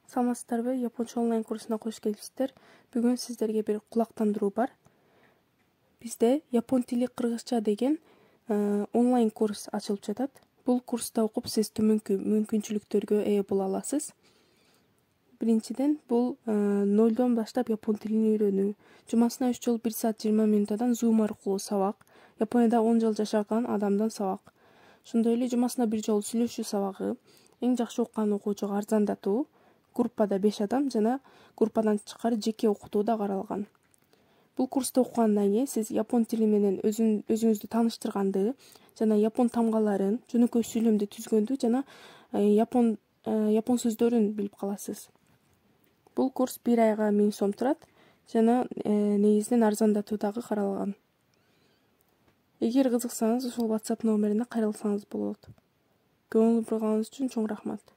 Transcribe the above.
Саламатсыздарбы? Японча онлайн курсуна кош келипсиздер. Бүгүн сиздерге бир кулактандыруу бар. Бизде япон тили кыргызча деген онлайн курс ачылып жатат. Бул курста окуп сиз төмөнкү мүмкүнчүлүктөргө ээ боло аласыз. Биринчиден, бул нолдон баштап япон тилин үйрөнүү. Жумасына 3 жолу 1 саат 20 минутадан Zoom аркылуу сабак. Японияда 10 жыл жашаган адамдан сабак. Ошондой эле жумасына 1 жолу сүйлөшүү сабагы. Эң жакшы уккан окуучуга арзандатуу. Группада 5 адам жана группадан тышкары жеке окутуу да каралган. Бул курста окугандан кийин сиз япон тили менен өзүңүздү тааныштырганды жана япон тамгаларын, жөнөкөй сүйлөмдү түзгөндү жана япон сөздөрүн билип каласыз. Бул курс 1 айга 1000 сом турат жана негизинен арзандатуу дагы каралган. Эгер кызыксаңыз, ошол WhatsApp номерине кайрылсаңыз болот. Көңүл бурганыңыз үчүн чоң рахмат.